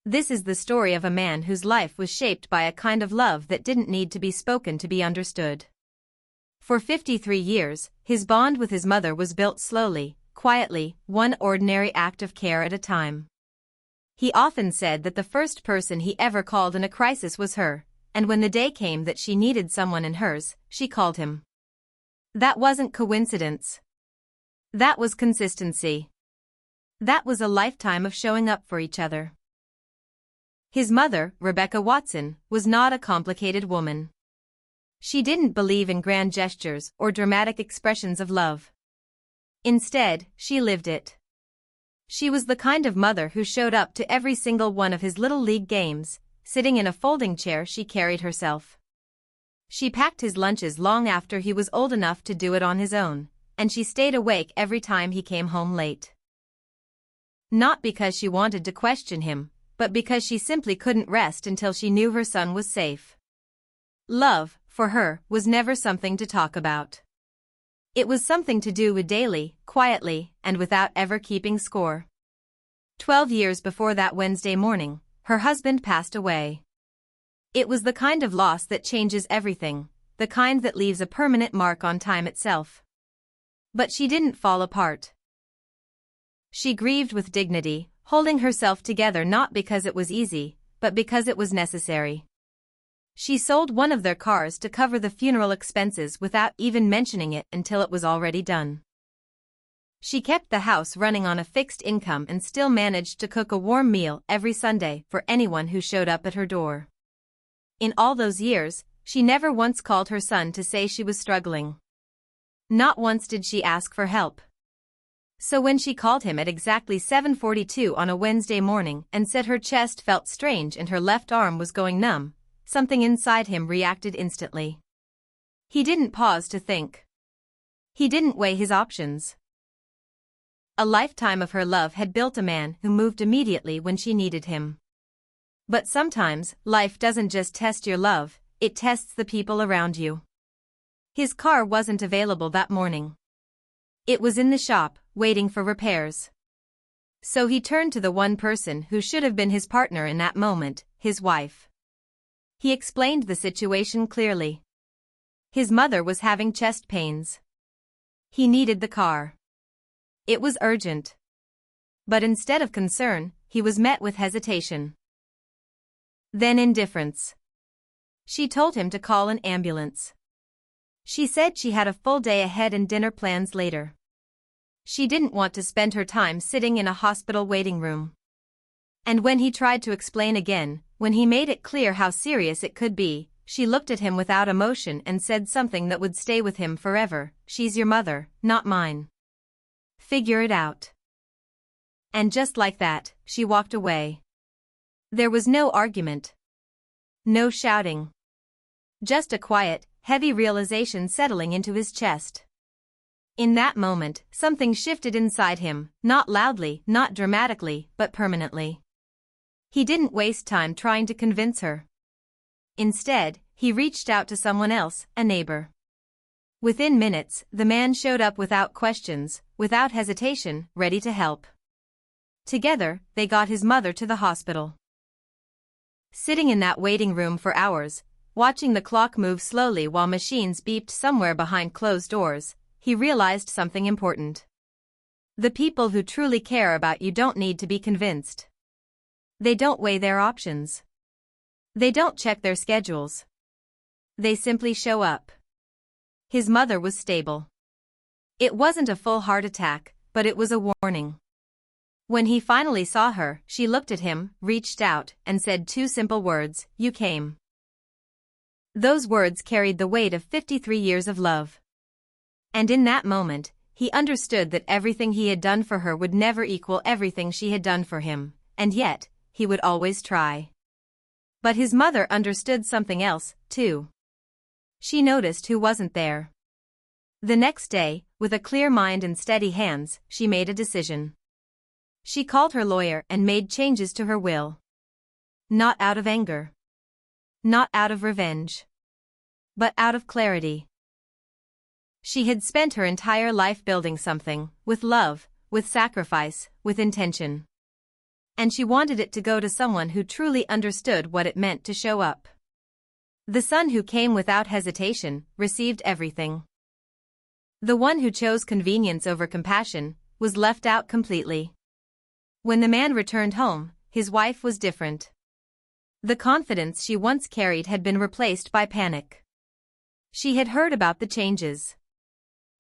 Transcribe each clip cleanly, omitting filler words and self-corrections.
This is the story of a man whose life was shaped by a kind of love that didn't need to be spoken to be understood. For 53 years, his bond with his mother was built slowly, quietly, one ordinary act of care at a time. He often said that the first person he ever called in a crisis was her, and when the day came that she needed someone in hers, she called him. That wasn't coincidence. That was consistency. That was a lifetime of showing up for each other. His mother, Rebecca Watson, was not a complicated woman. She didn't believe in grand gestures or dramatic expressions of love. Instead, she lived it. She was the kind of mother who showed up to every single one of his little league games, sitting in a folding chair she carried herself. She packed his lunches long after he was old enough to do it on his own, and she stayed awake every time he came home late. Not because she wanted to question him, but because she simply couldn't rest until she knew her son was safe. Love, for her, was never something to talk about. It was something to do with daily, quietly, and without ever keeping score. 12 years before that Wednesday morning, her husband passed away. It was the kind of loss that changes everything, the kind that leaves a permanent mark on time itself. But she didn't fall apart. She grieved with dignity, holding herself together not because it was easy, but because it was necessary. She sold one of their cars to cover the funeral expenses without even mentioning it until it was already done. She kept the house running on a fixed income and still managed to cook a warm meal every Sunday for anyone who showed up at her door. In all those years, she never once called her son to say she was struggling. Not once did she ask for help. So when she called him at exactly 7:42 on a Wednesday morning and said her chest felt strange and her left arm was going numb, something inside him reacted instantly. He didn't pause to think. He didn't weigh his options. A lifetime of her love had built a man who moved immediately when she needed him. But sometimes, life doesn't just test your love, it tests the people around you. His car wasn't available that morning. It was in the shop, waiting for repairs. So he turned to the one person who should have been his partner in that moment, his wife. He explained the situation clearly. His mother was having chest pains. He needed the car. It was urgent. But instead of concern, he was met with hesitation. Then indifference. She told him to call an ambulance. She said she had a full day ahead and dinner plans later. She didn't want to spend her time sitting in a hospital waiting room. And when he tried to explain again, when he made it clear how serious it could be, she looked at him without emotion and said something that would stay with him forever: "She's your mother, not mine. Figure it out." And just like that, she walked away. There was no argument. No shouting. Just a quiet, heavy realization settling into his chest. In that moment, something shifted inside him, not loudly, not dramatically, but permanently. He didn't waste time trying to convince her. Instead, he reached out to someone else, a neighbor. Within minutes, the man showed up without questions, without hesitation, ready to help. Together, they got his mother to the hospital. Sitting in that waiting room for hours, watching the clock move slowly while machines beeped somewhere behind closed doors, he realized something important. The people who truly care about you don't need to be convinced. They don't weigh their options. They don't check their schedules. They simply show up. His mother was stable. It wasn't a full heart attack, but it was a warning. When he finally saw her, she looked at him, reached out, and said two simple words: "You came." Those words carried the weight of 53 years of love. And in that moment, he understood that everything he had done for her would never equal everything she had done for him, and yet, he would always try. But his mother understood something else, too. She noticed who wasn't there. The next day, with a clear mind and steady hands, she made a decision. She called her lawyer and made changes to her will. Not out of anger. Not out of revenge. But out of clarity. She had spent her entire life building something, with love, with sacrifice, with intention. And she wanted it to go to someone who truly understood what it meant to show up. The son who came without hesitation received everything. The one who chose convenience over compassion was left out completely. When the man returned home, his wife was different. The confidence she once carried had been replaced by panic. She had heard about the changes.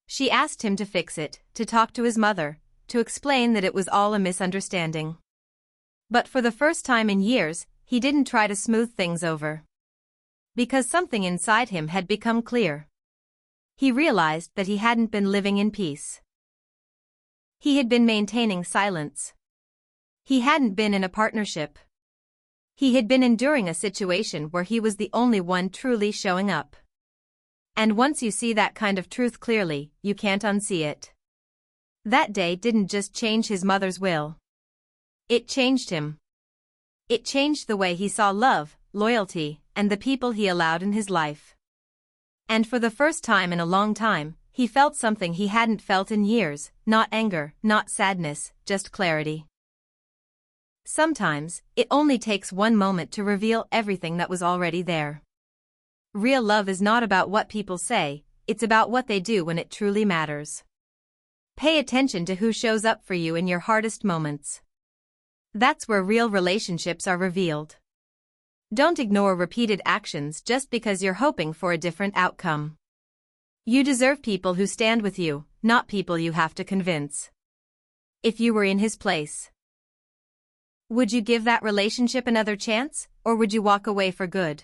She asked him to fix it, to talk to his mother, to explain that it was all a misunderstanding. But for the first time in years, he didn't try to smooth things over. Because something inside him had become clear. He realized that he hadn't been living in peace. He had been maintaining silence. He hadn't been in a partnership. He had been enduring a situation where he was the only one truly showing up. And once you see that kind of truth clearly, you can't unsee it. That day didn't just change his mother's will. It changed him. It changed the way he saw love, loyalty, and the people he allowed in his life. And for the first time in a long time, he felt something he hadn't felt in years, not anger, not sadness, just clarity. Sometimes, it only takes one moment to reveal everything that was already there. Real love is not about what people say, it's about what they do when it truly matters. Pay attention to who shows up for you in your hardest moments. That's where real relationships are revealed. Don't ignore repeated actions just because you're hoping for a different outcome. You deserve people who stand with you, not people you have to convince. If you were in his place, would you give that relationship another chance, or would you walk away for good?